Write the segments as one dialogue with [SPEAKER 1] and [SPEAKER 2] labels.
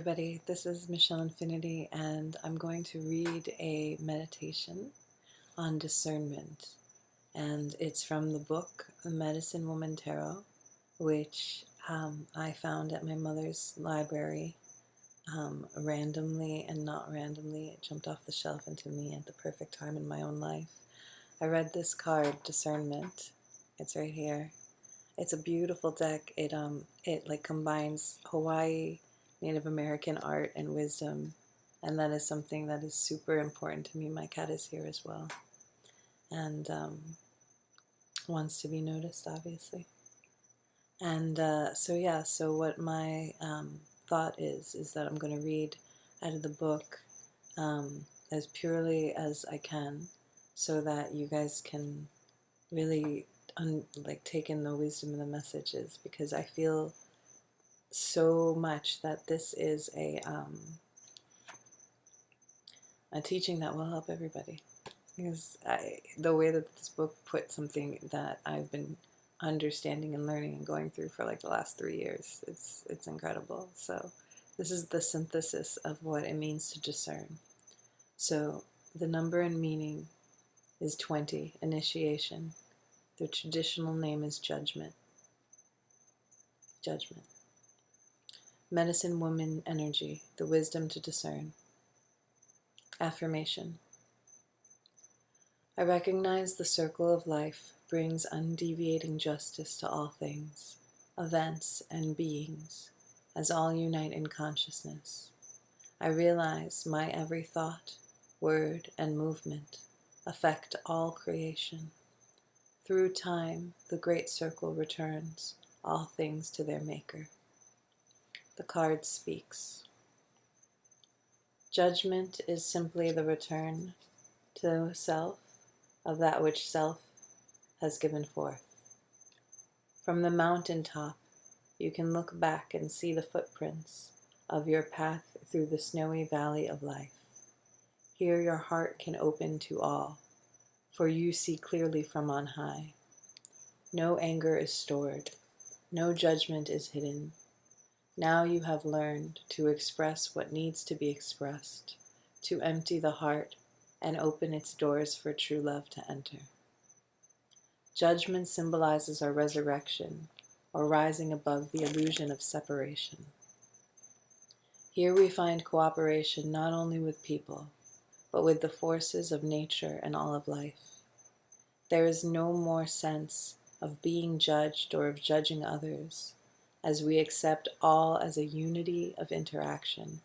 [SPEAKER 1] everybody. This is Michelle Infinity, and I'm going to read a meditation on discernment. And it's from the book Medicine Woman Tarot, which I found at my mother's library randomly and not randomly. It jumped off the shelf into me at the perfect time in my own life. I read this card, Discernment. It's right here. It's a beautiful deck. It like combines Hawaii, Native American art, and wisdom, and that is something that is super important to me. My cat is here as well, and wants to be noticed, obviously. And so what my thought is that I'm going to read out of the book as purely as I can, so that you guys can really take in the wisdom of the messages, because I feel so much that this is a teaching that will help everybody. Because the way that this book put something that I've been understanding and learning and going through for like the last 3 years, it's incredible. So this is the synthesis of what it means to discern. So the number and meaning is 20, initiation. The traditional name is judgment. Judgment. Medicine Woman Energy, the wisdom to discern. Affirmation. I recognize the circle of life brings undeviating justice to all things, events, and beings, as all unite in consciousness. I realize my every thought, word, and movement affect all creation. Through time, the great circle returns all things to their maker. The card speaks. Judgment is simply the return to self of that which self has given forth. From the mountaintop, you can look back and see the footprints of your path through the snowy valley of life. Here your heart can open to all, for you see clearly from on high. No anger is stored, no judgment is hidden. Now you have learned to express what needs to be expressed, to empty the heart and open its doors for true love to enter. Judgment symbolizes our resurrection, or rising above the illusion of separation. Here we find cooperation not only with people, but with the forces of nature and all of life. There is no more sense of being judged or of judging others, as we accept all as a unity of interaction.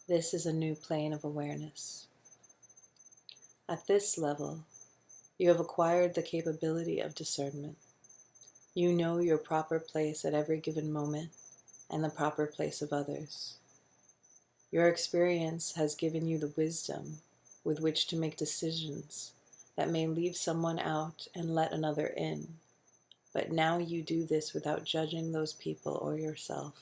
[SPEAKER 1] This is a new plane of awareness. At this level, you have acquired the capability of discernment. You know your proper place at every given moment and the proper place of others. Your experience has given you the wisdom with which to make decisions that may leave someone out and let another in. But now you do this without judging those people or yourself.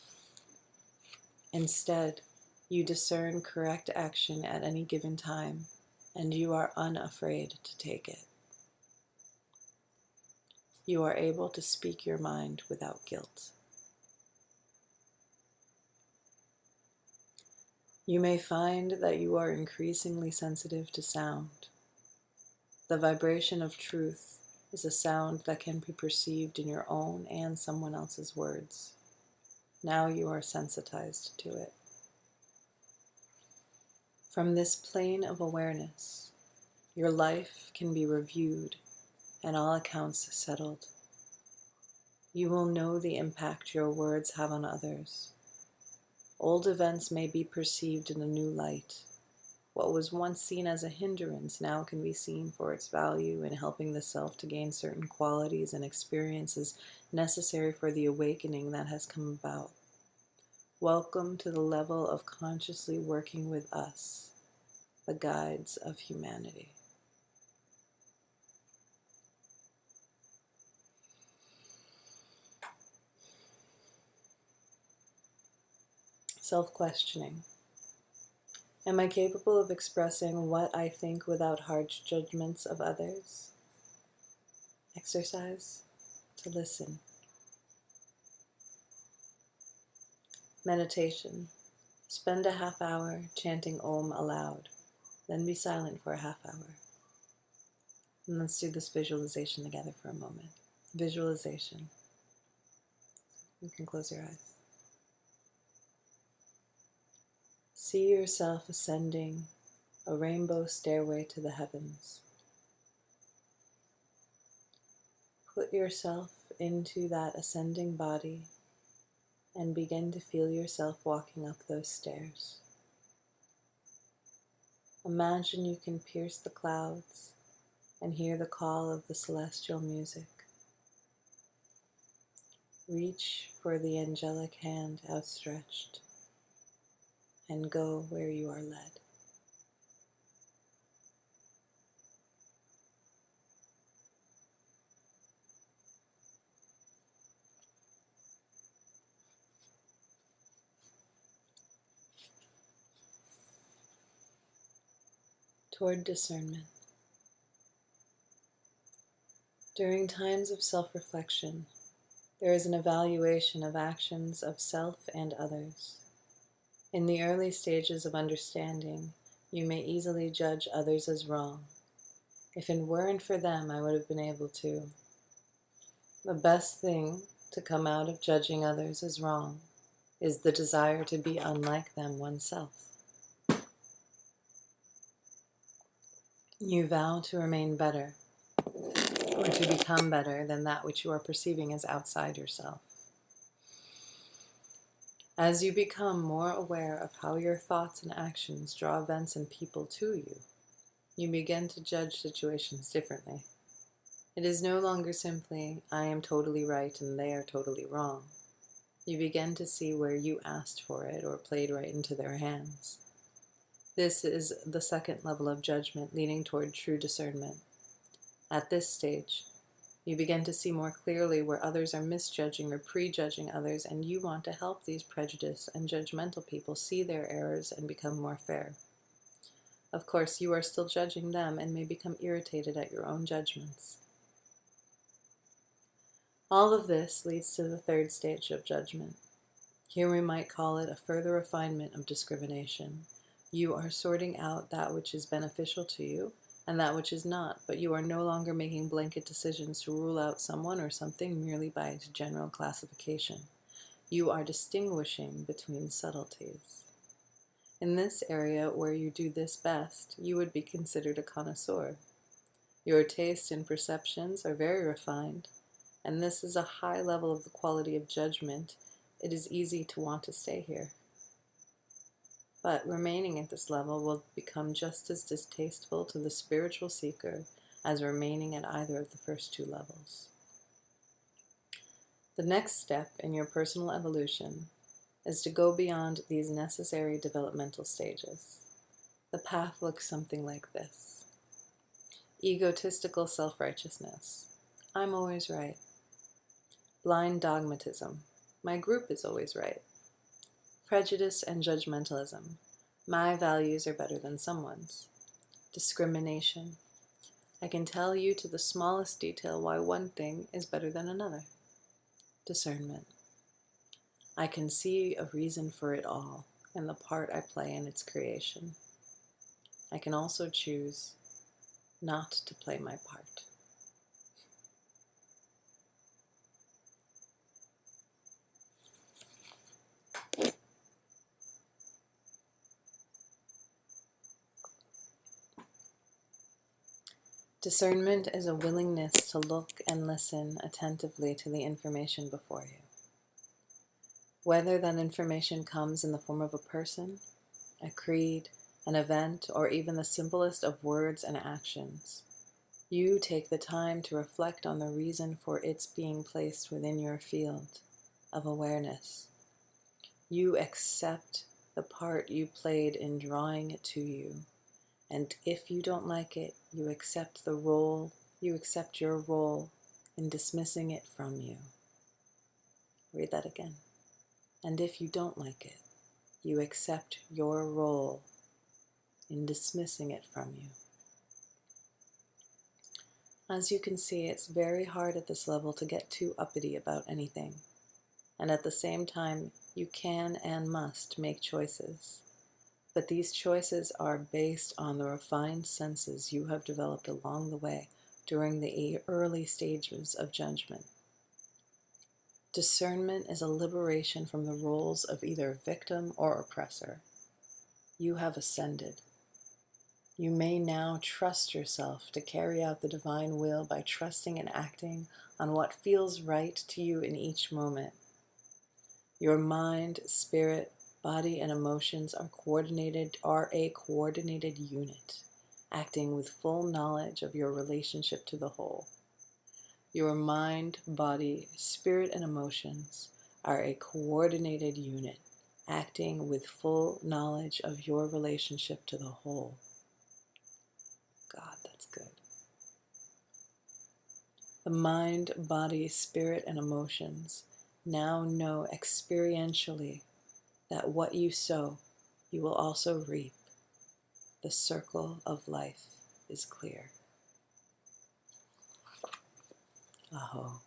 [SPEAKER 1] Instead, you discern correct action at any given time, and you are unafraid to take it. You are able to speak your mind without guilt. You may find that you are increasingly sensitive to sound. The vibration of truth is a sound that can be perceived in your own and someone else's words. Now you are sensitized to it. From this plane of awareness, your life can be reviewed and all accounts settled. You will know the impact your words have on others. Old events may be perceived in a new light. What was once seen as a hindrance now can be seen for its value in helping the self to gain certain qualities and experiences necessary for the awakening that has come about. Welcome to the level of consciously working with us, the guides of humanity. Self-questioning. Am I capable of expressing what I think without harsh judgments of others? Exercise to listen. Meditation. Spend a half hour chanting Om aloud, then be silent for a half hour. And let's do this visualization together for a moment. Visualization. You can close your eyes. See yourself ascending a rainbow stairway to the heavens. Put yourself into that ascending body and begin to feel yourself walking up those stairs. Imagine you can pierce the clouds and hear the call of the celestial music. Reach for the angelic hand outstretched and go where you are led. Toward discernment. During times of self-reflection, there is an evaluation of actions of self and others. In the early stages of understanding, you may easily judge others as wrong. If it weren't for them, I would have been able to. The best thing to come out of judging others as wrong is the desire to be unlike them oneself. You vow to remain better, or to become better than that which you are perceiving as outside yourself. As you become more aware of how your thoughts and actions draw events and people to you, you begin to judge situations differently. It is no longer simply, I am totally right and they are totally wrong. You begin to see where you asked for it or played right into their hands. This is the second level of judgment leading toward true discernment. At this stage, you begin to see more clearly where others are misjudging or prejudging others, and you want to help these prejudiced and judgmental people see their errors and become more fair. Of course, you are still judging them and may become irritated at your own judgments. All of this leads to the third stage of judgment. Here we might call it a further refinement of discrimination. You are sorting out that which is beneficial to you and that which is not, but you are no longer making blanket decisions to rule out someone or something merely by its general classification. You are distinguishing between subtleties. In this area where you do this best, you would be considered a connoisseur. Your taste and perceptions are very refined, and this is a high level of the quality of judgment. It is easy to want to stay here. But remaining at this level will become just as distasteful to the spiritual seeker as remaining at either of the first two levels. The next step in your personal evolution is to go beyond these necessary developmental stages. The path looks something like this. Egotistical self-righteousness. I'm always right. Blind dogmatism. My group is always right. Prejudice and judgmentalism. My values are better than someone's. Discrimination. I can tell you to the smallest detail why one thing is better than another. Discernment. I can see a reason for it all and the part I play in its creation. I can also choose not to play my part. Discernment is a willingness to look and listen attentively to the information before you. Whether that information comes in the form of a person, a creed, an event, or even the simplest of words and actions, you take the time to reflect on the reason for its being placed within your field of awareness. You accept the part you played in drawing it to you. And if you don't like it, you accept your role in dismissing it from you. Read that again. And if you don't like it, you accept your role in dismissing it from you. As you can see, it's very hard at this level to get too uppity about anything. and at the same time, you can and must make choices. But these choices are based on the refined senses you have developed along the way during the early stages of judgment. Discernment is a liberation from the roles of either victim or oppressor. You have ascended. You may now trust yourself to carry out the divine will by trusting and acting on what feels right to you in each moment. Your mind, spirit, body, and emotions are a coordinated unit, acting with full knowledge of your relationship to the whole. Your mind, body, spirit, and emotions are a coordinated unit, acting with full knowledge of your relationship to the whole. God, that's good. The mind, body, spirit, and emotions now know experientially that what you sow, you will also reap. The circle of life is clear. Aho.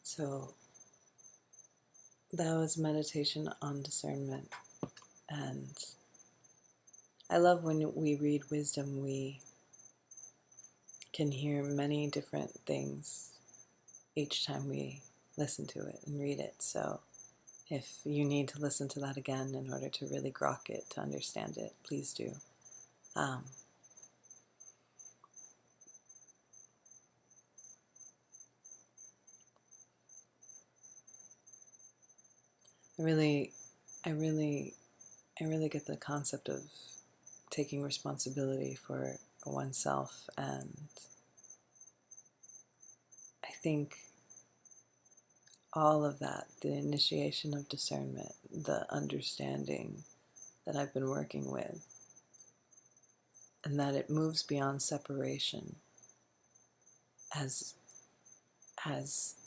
[SPEAKER 1] So that was meditation on discernment. And I love when we read wisdom, we can hear many different things each time we listen to it and read it. So if you need to listen to that again in order to really grok it, to understand it, please do. I really get the concept of taking responsibility for oneself, and I think all of that, the initiation of discernment, the understanding that I've been working with, and that it moves beyond separation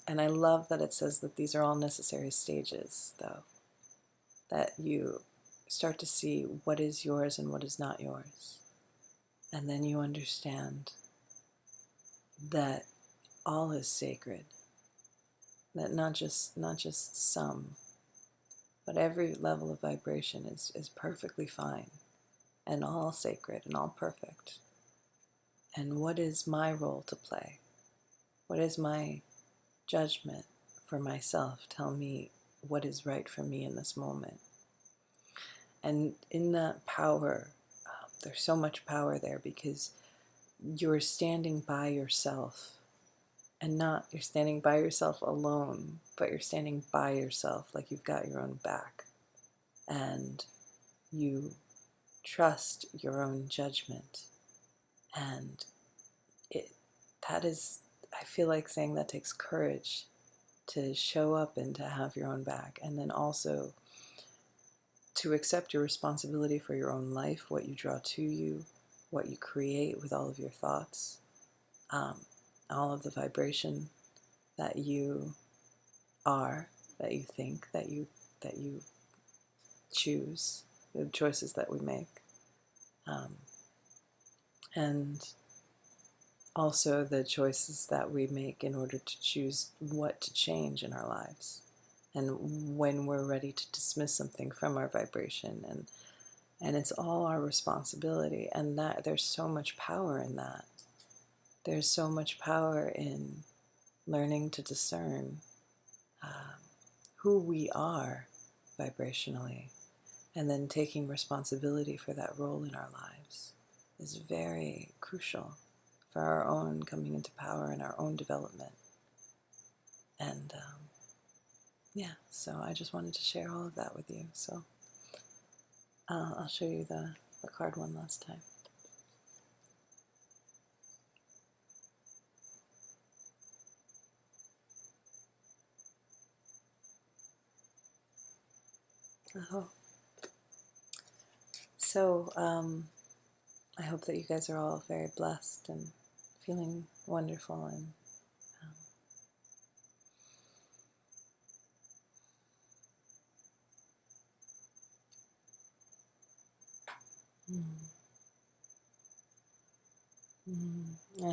[SPEAKER 1] and I love that it says that these are all necessary stages, though, that you start to see what is yours and what is not yours. And then you understand that all is sacred, that not just some, but every level of vibration is perfectly fine and all sacred and all perfect. And what is my role to play? What is my judgment for myself? Tell me what is right for me in this moment. And in that power, there's so much power there, because you're standing by yourself, and not you're standing by yourself alone, but you're standing by yourself like you've got your own back, and you trust your own judgment. And that is, I feel like saying that takes courage to show up and to have your own back, and then also to accept your responsibility for your own life, what you draw to you, what you create with all of your thoughts, all of the vibration that you are, that you think, that you choose, the choices that we make, and also the choices that we make in order to choose what to change in our lives, and when we're ready to dismiss something from our vibration, and it's all our responsibility. And that there's so much power in that. There's so much power in learning to discern who we are vibrationally, and then taking responsibility for that role in our lives is very crucial for our own coming into power and our own development. And yeah, so I just wanted to share all of that with you. So I'll show you the card one last time. Oh. So I hope that you guys are all very blessed and feeling wonderful, and I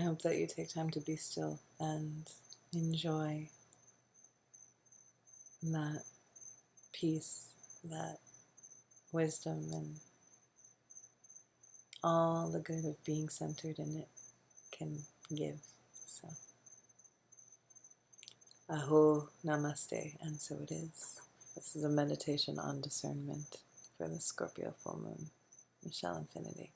[SPEAKER 1] hope that you take time to be still and enjoy that peace, that wisdom, and all the good of being centered in it can give. So, aho, namaste, and so it is. This is a meditation on discernment for the Scorpio full moon. Michelle Infinity.